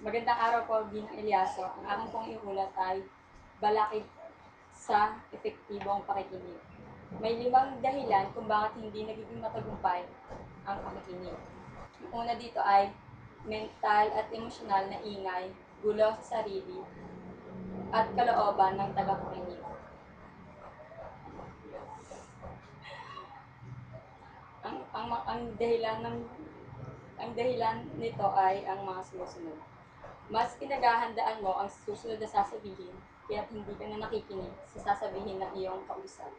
Magandang araw po, Ginang Elyaso. Ang aking pong iulat ay balakid sa epektibong pakikinig. May 5 dahilan kung bakit hindi nagiging matagumpay ang pakikinig. Ang una dito ay mental at emosyonal na ingay, gulo sa sarili, at kalooban ng tagapakinig. Ang dahilan nito ay ang mga sumusunod. Mas pinaghahandaan mo ang susunod na sasabihin, kaya't hindi ka na nakikinig sa sasabihin ng iyong kausap.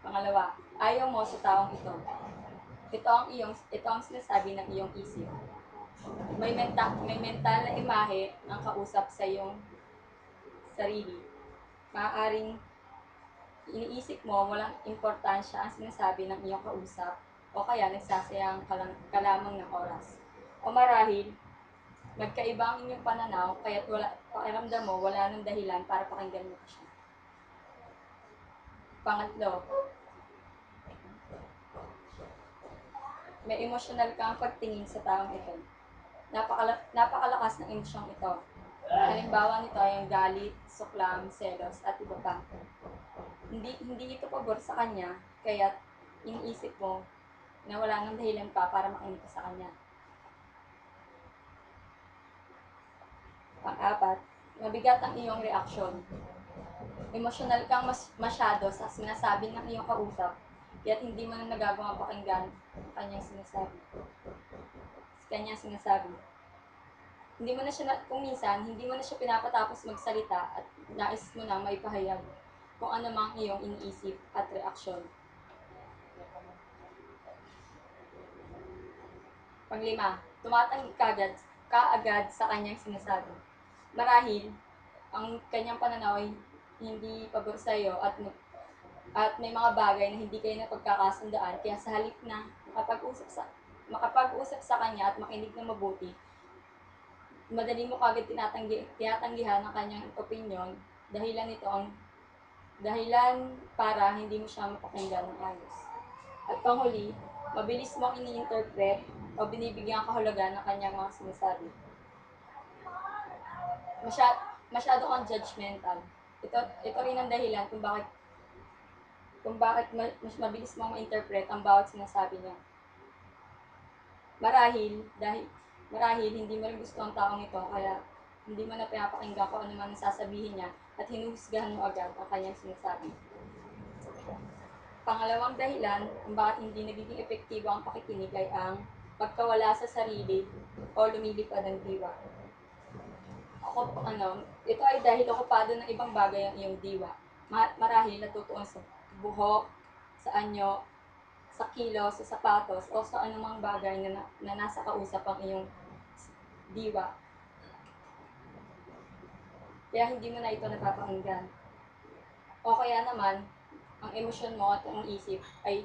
Pangalawa, ayaw mo sa taong ito. Ito ang sinasabi ng iyong isip. May mental na imahe ang kausap sa iyong sarili. Maaaring iniisip mo walang importansya ang sinasabi ng iyong kausap o kaya nagsasayang ka lamang ng oras. O marahil, magkaiba ang inyong pananaw kaya't pakiramdam mo wala nang dahilan para pakinggan mo siya. Pangatlo, may emosyonal kang pagtingin sa taong ito. Napakalakas ng emosyong ito. Halimbawa nito ay ang galit, suklam, selos, at iba pa. Hindi ito pabor sa kanya, kaya iniisip mo na wala nang dahilan pa para makinig ka sa kanya. Pang-apat, mabigat ang iyong reaksyon. Emosyonal kang masyado sa sinasabi ng iyong kausap, kaya't hindi mo na nagagawang pakinggan ang kanyang sinasabi. Kung minsan, hindi mo na siya pinapatapos magsalita at nais mo nang maipahayag kung ano mang iyong iniisip at reaksyon. Panglima, tumatanggi kaagad sa kanyang sinasabi. Marahil, ang kanyang pananaw ay hindi pabor sa iyo at may mga bagay na hindi kayo napagkakasundaan, kaya sa halip na makapag-usap sa kanya at makinig ng mabuti, madali mo kagad tinatanggihan ang kanyang opinion, dahilan para hindi mo siya mapakinggan ng ayos. At panghuli, mabilis mong ini-interpret o binibigyan kahulugan ng kanyang mga sinasabi. Masyado kang judgmental. Ito rin ang dahilan kung bakit mas mabilis mong ma-interpret ang bawat sinasabi niya. Marahil hindi mo rin gusto ang taong ito, kaya hindi mo na pinapakinggan kung ano man sasabihin niya at hinuhusgahan mo agad ang kanyang sinasabi. Pangalawang dahilan kung bakit hindi nagiging epektibo ang pakikinig ay ang pagkawala sa sarili o lumilipad ng diwa. Ito ay dahil okupado ng ibang bagay ang iyong diwa. Marahil natutuon sa buhok, sa anyo, sa kilos, sa sapatos, o sa anumang bagay na nasa kausap ang iyong diwa. Kaya hindi mo na ito napapakinggan. O kaya naman, ang emosyon mo at ang isip ay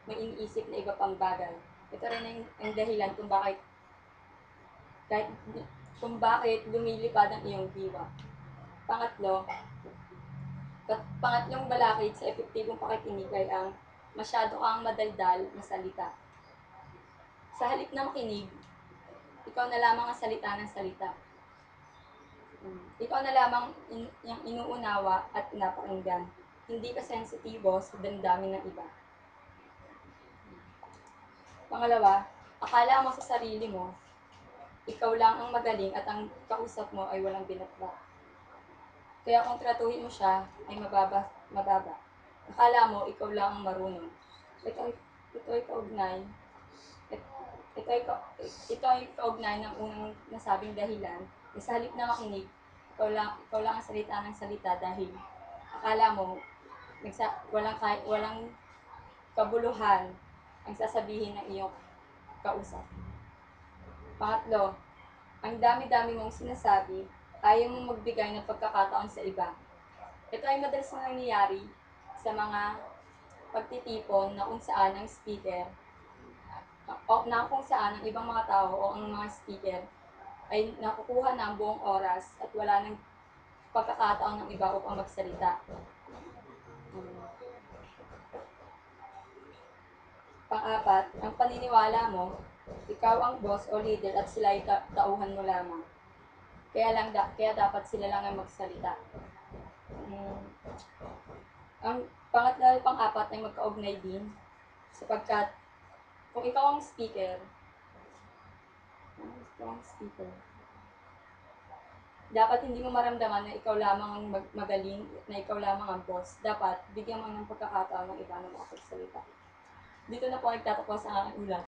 may iniisip na iba pang bagay. Ito rin ang dahilan kung bakit lumilipad ang iyong diwa. Pangatlong balakid sa epektibong pakikinig ay ang masyado kang madaldal na salita. Sa halip na makinig, ikaw na lamang ang salita ng salita. Ikaw na lamang yung inuunawa at pinapakinggan. Hindi ka sensitibo sa damdamin ng iba. Pangalawa, akala mo sa sarili mo, ikaw lang ang magaling at ang kausap mo ay walang binatbat. Kaya kung tratuhin mo siya, ay mababa. Akala mo, ikaw lang ang marunong. Ito ay kaugnay ng unang nasabing dahilan. Sa halip na makinig, ikaw lang ang salita ng salita dahil akala mo, walang kabuluhan ang sasabihin ng iyong kausap. Pangatlo, ang dami-dami mong sinasabi, ayaw mong magbigay ng pagkakataon sa iba. Ito ay madalas na nangyayari sa mga pagtitipon na kung saan ang speaker kung saan ang ibang mga tao o ang mga speaker ay nakukuha na ang buong oras at wala nang pagkakataon ng iba upang magsalita. Pang-apat, ang paniniwala mo Ikaw ang boss o leader at sila ay tauhan mo lamang. Kaya dapat sila lang ang magsalita. Mm. Ang pangatlo at pang-apat ay magkaugnay din sapagkat kung ikaw ang speaker, dapat hindi mo maramdaman na ikaw lamang ang magaling, na ikaw lamang ang boss. Dapat bigyan mo ng pagkakataon ng iba na makapagsalita. Dito na po nagtatapos ang aking ulat.